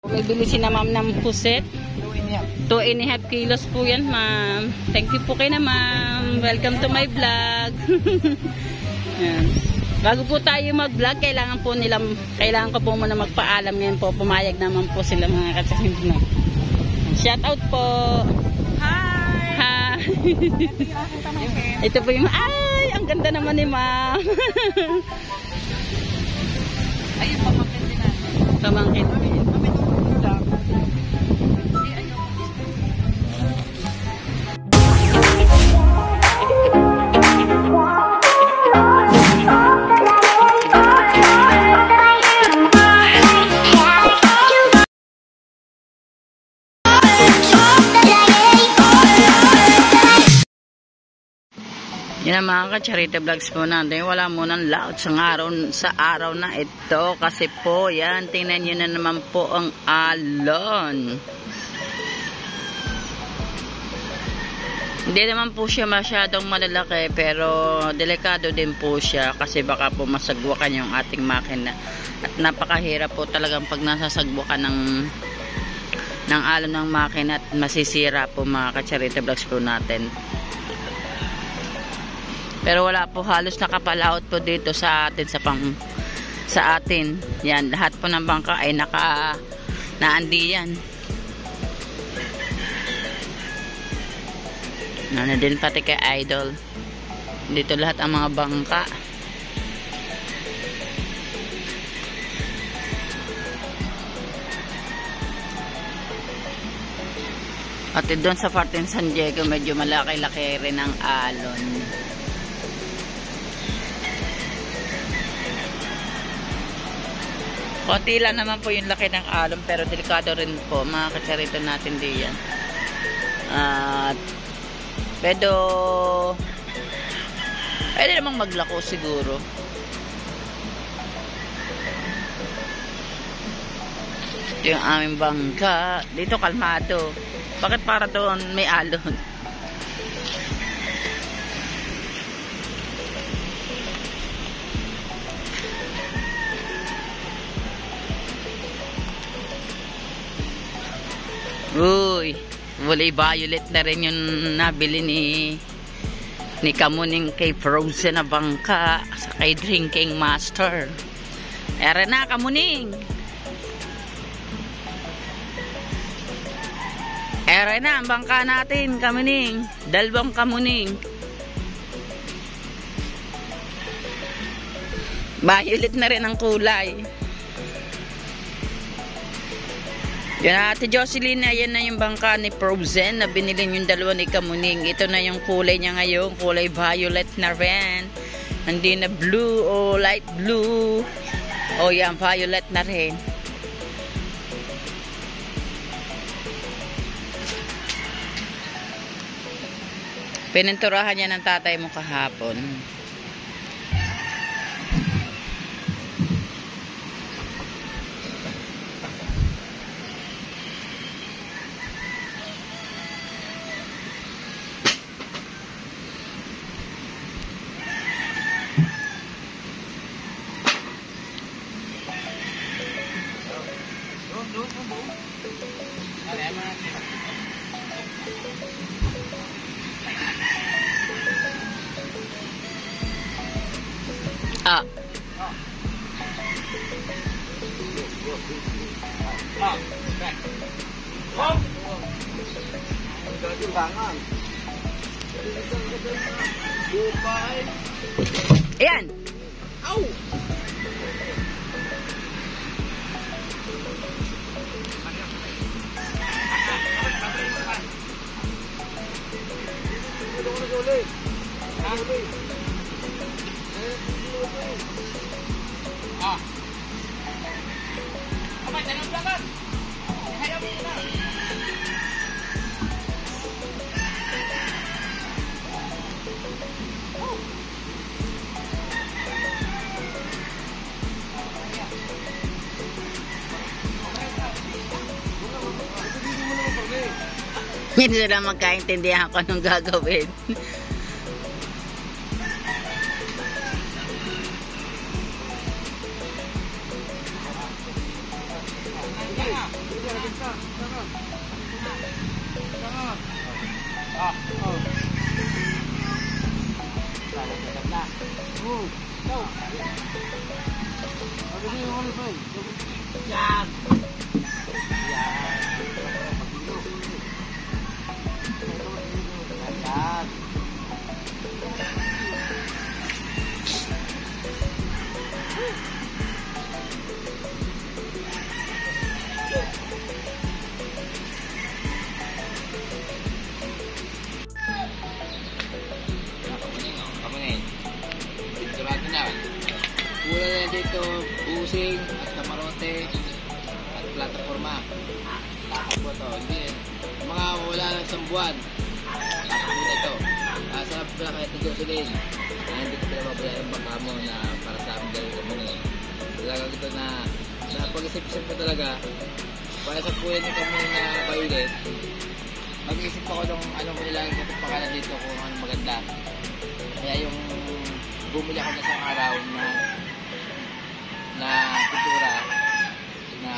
May bili si na ma'am ng puset. 2.5 kilos po yan, ma'am. Thank you po kayo na, ma'am. Welcome to my vlog. Yan. Bago po tayo mag-vlog, kailangan ko po muna magpaalam. Ngayon po, pumayag naman po sila mga katsahin. Shout out po. Hi! Hi! Ito po yung, ay, ang ganda naman ni ma'am. Ayun, pamangkin din natin. Pamangkin. Yan ang mga ka-charity vlogs po natin. Wala munang laot sa araw na ito. Kasi po, yan, tingnan nyo na naman po ang alon. Hindi naman po siya masyadong malalaki, pero delikado din po siya. Kasi baka po masagwakan yung ating makina. At napakahirap po talagang pag nasasagwakan ng alon ng makina at masisira po mga ka-charity vlogs po natin. Pero wala po halos nakapalaot po dito sa atin sa atin. Yan, lahat po ng bangka ay naandi yan. Ano din pati kay Idol. Dito lahat ang mga bangka. At doon sa Fortin San Diego, medyo malaki-laki rin ang alon. Konti lang naman po yung laki ng alon, pero delikado rin po mga katsarito natin diyan. At pwede namang maglako siguro. Ito yung aming bangka. Dito kalmado. Bakit para doon may alon? Uy, kulay violet na rin yung nabili ni Kamuning kay Frozen na bangka sa kay Drinking Master. Ere na, Kamuning. Ere na ang bangka natin, Kamuning. Dalawang Kamuning. Violet na rin ang kulay. Yan, Ate Jocelyn, yan na yung bangka ni Frozen na binili yung dalawa ni Kamuning. Ito na yung kulay niya ngayon, kulay violet na rin. Hindi na blue o light blue. O yan, violet na rin. Pininturahan niya ng tatay mo kahapon. Ah. Ayan. Au. Ah. Apa jangan belakang. Hayam muna. Hindi sila magkaintindihan kung anong gagawin. Yan. Yan. Kamunin. Pinturado na. Kulang na dito, busing at kamarote at plataforma. Takap po ito. Hindi, mga wala ng isang buwan. Takap po na ito. Sa pala ito Jocelyn. Hindi ko pinababayaan ang bangka mo na para sa amin gawin kami eh. Talagang ito na pag-isip-isip ko talaga para sa kuya ni kami na Violet. Mag-isip ako ng ano mo nilang pangalan dito kung ano maganda. Kaya yung bumili ako na isang araw na pintura na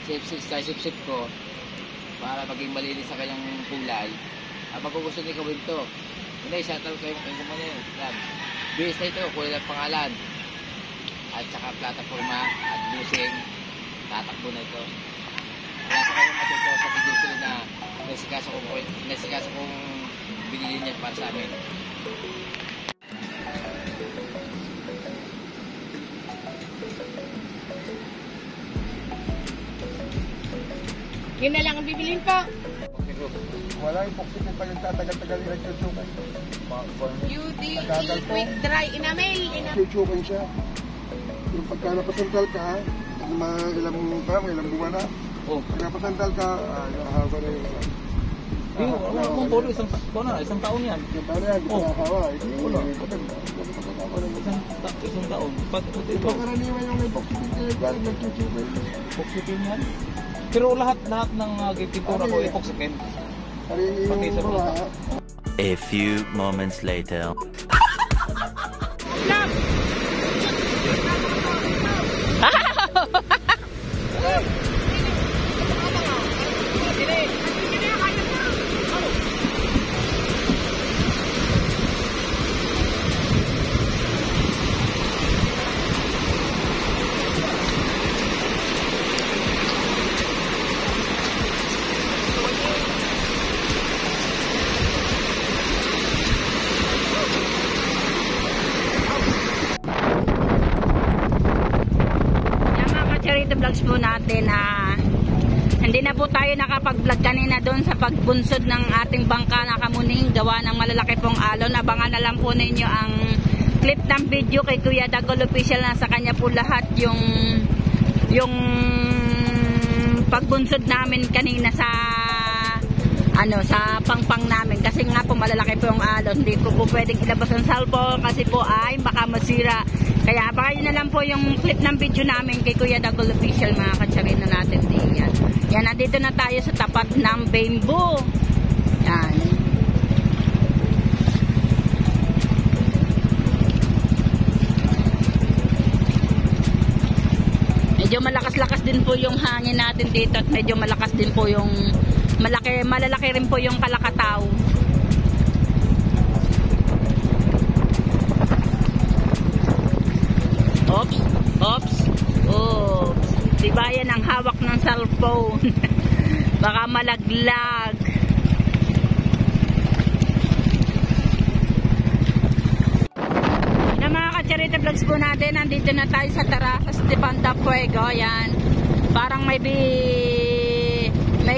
sip-sip ko para maging malinis sa kanyang kulay. Pag gusto ni Kawin to, hindi, shoutout kayo kung ano yun. Base na ito, kulay ng pangalan. At saka plataforma at busing. Tatakbo na ito. Kaya sa kayo matuto sa video sila na nasikaso kong binili niya para sa amin. Yun na lang ang bibilin po. Wala yung poxy pa yung tatagal-tagal yung nagsusukan. UDE Quick Dry Enamel. Nagsusukan siya. Yung pagka napasantal ka, ilang buwan na. Pag napasantal ka, haba na yung Isang taon yan. yung taon yan, hawa. Isang taon. Ito karaniwan yung may poxy talaga, nagsusukan. Epoxy yan. Pero lahat ng pintura ko epoxy paint. Pati sa mga A few moments later. Charity vlogs po natin, hindi na po tayo nakapag-vlog kanina doon sa pagbunsod ng ating bangka na Kamuning, gawa ng malalaki pong alon. Abangan na lang po ninyo ang clip ng video kay Kuya Dagol Official, na sa kanya po lahat yung pagbunsod namin kanina sa sa pangpang namin, kasi nga po malalaki po yung alon. Hindi ko po pwedeng ilabas ang cellphone kasi po ay baka masira. Kaya abangan nyo na lang po yung clip ng video namin kay Kuya Dagol Official, mga katsyarin na natin din yan. Yan, nandito na tayo sa tapat ng bamboo. Yan. Medyo malakas-lakas din po yung hangin natin dito at medyo malakas din po yung malalaki rin po yung kalakataw. Oops, oops, oops. Diba yan ang hawak ng cellphone? Baka malaglag. Na mga ka-charity vlogs po natin, nandito na tayo sa Terrazas de Banda Fuego. Yan. Parang may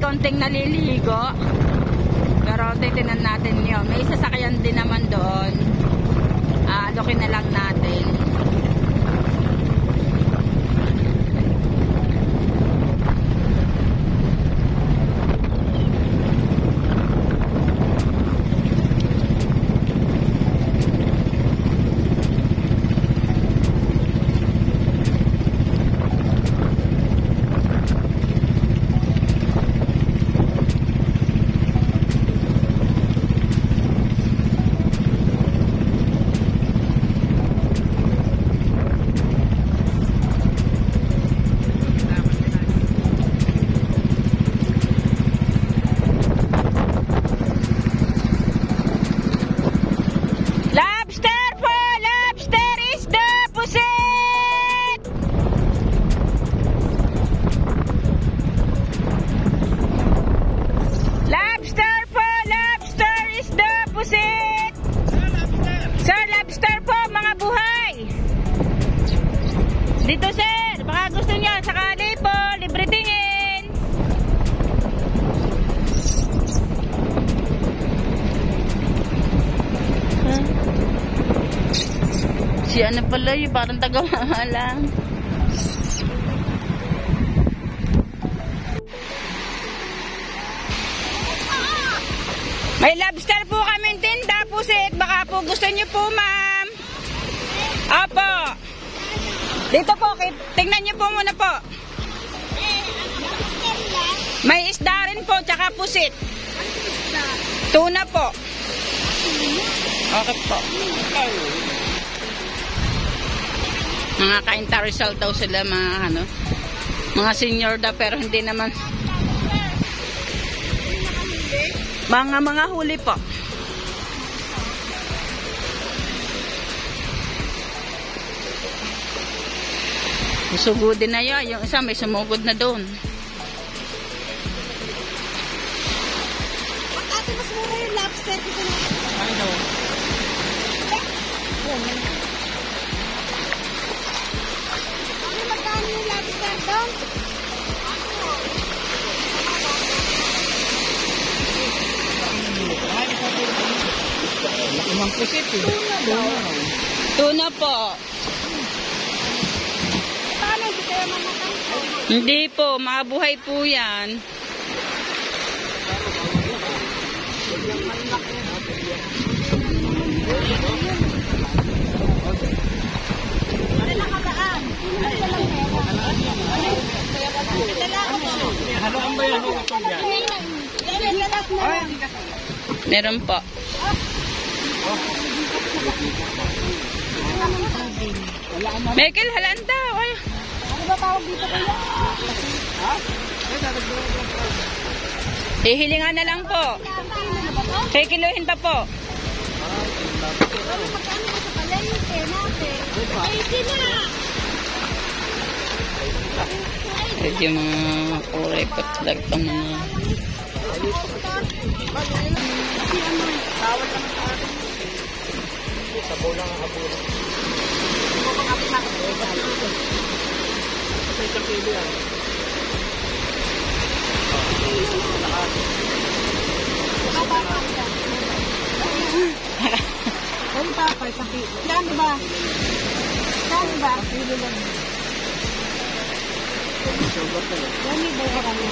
konting naliligo. Pero titignan natin yun. May sasakyan din naman doon. Alokin na lang natin. Si ano pala yun, parang taga-mahalang. May lobster po kami tinda, pusit. Baka po gusto niyo po, ma'am. Apo. Dito po, tingnan niyo po muna po. May isda rin po, tsaka pusit. Tuna po. Okay po. Mga ka-Intarisal daw sila, mga senior daw, pero hindi naman. Mga huli po. Sugudin na yun. Yung isa may sumugod na doon. Ate, mas mura yung lobster dito na. Ano? Ano magkano yung lobster doon? Imang pusit eh. Tuna po. Paano hindi kaya mamatay? Hindi po. Mabuhay po yan. Meron po. Michael, halanda. Ano ba tawag dito kuya? Hihilingan na lang po. Kikiluhin pa po. Ano magkano ba sa palengke natin? 80 na! Medyo mga kulay po talaga itong mga... Ano pa? Dami ba? Dami ba? Dami ba? Dami ba kami?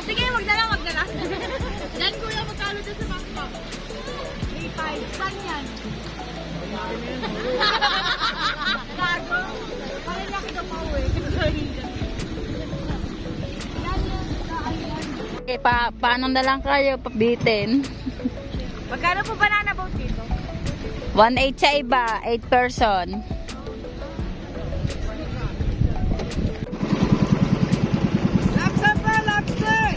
Sige, wag na lang. Dan kuya, magkano doon sa bangko? 3.5. Saan yan? Cargo? Parang laki na pauwi. Okay, paano na lang kayo pabitin? Magkano po banana boat dito? 1.8 sa iba, 8 person. Lobster pa, lobster!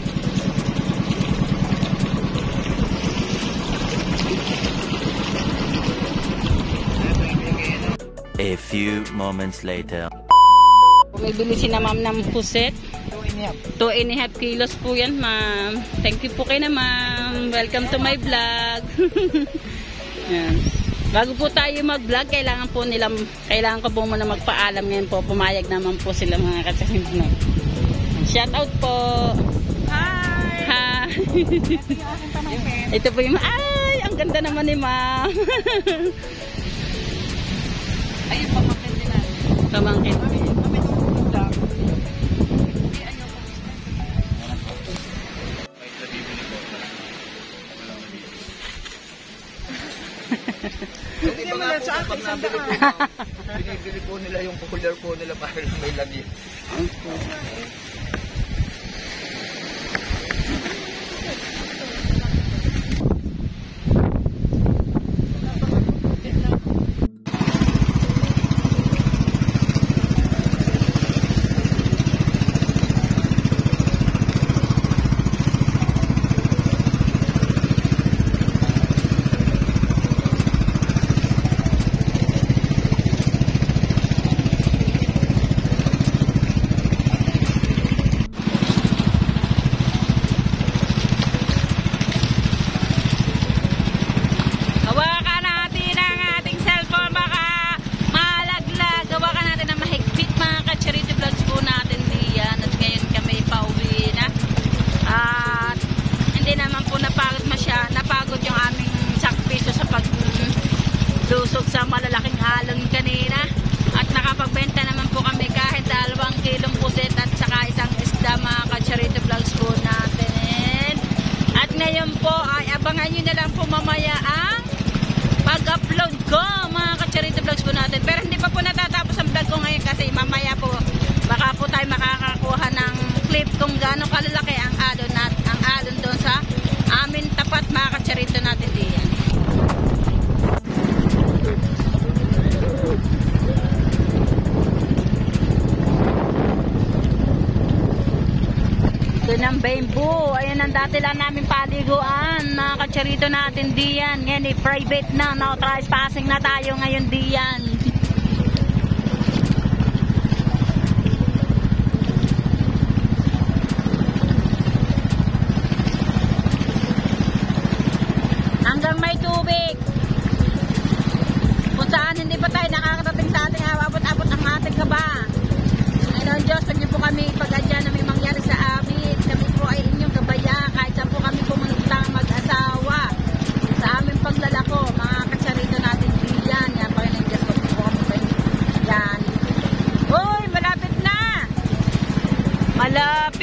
A few moments later. Bumibili si na ma'am ng puset. 2.5 kilos po yan, ma'am. Thank you po kayo na, ma'am. Welcome to my vlog. Yan. Bago po tayo mag-vlog, kailangan ko po muna magpaalam. Ngayon po, pumayag naman po sila mga katsahin. Shout out po. Hi! Hi! Ito po yung, ay, ang ganda naman ni ma'am. Ayun, pamangkin nila. Pamangkin. Hindi mo na sa akin, binibili po nila yung cooler po nila para may lagi. lumusog sa malalaking alon kanina. At nakapagbenta naman po kami kahit 2 kilong puset at saka isang isda, mga ka-Charito Vlogs po natin. At ngayon po ay abangan nyo na lang po mamaya ang pag-upload ko, mga ka-Charito Vlogs po natin. Pero hindi pa po natatapos ang vlog ko ngayon kasi mamaya po baka po tayo makakakuha ng clip kung gaano kalalaki ang alon doon sa amin tapat, mga ka-Charito natin diyan. Ito ng bamboo. Ayan ang dati lang namin paliguan, mga ka-Charito natin diyan. Ngayon private na, no trespassing na tayo ngayon diyan. Hanggang may tubig. Kung saan hindi pa tayo nakakarating sa ating abot-abot ang ating kaba. Ngayon Diyos, pag niyo po kami ipag-adya na may mangyari sa amin. Kami po ay inyong gabaya. Kahit saan po kami pumunta mag-asawa. Sa aming paglalako, mga ka-Charito natin diyan. Yan, Panginoon Diyos, pag po kami yan. Uy, malapit na! Malapit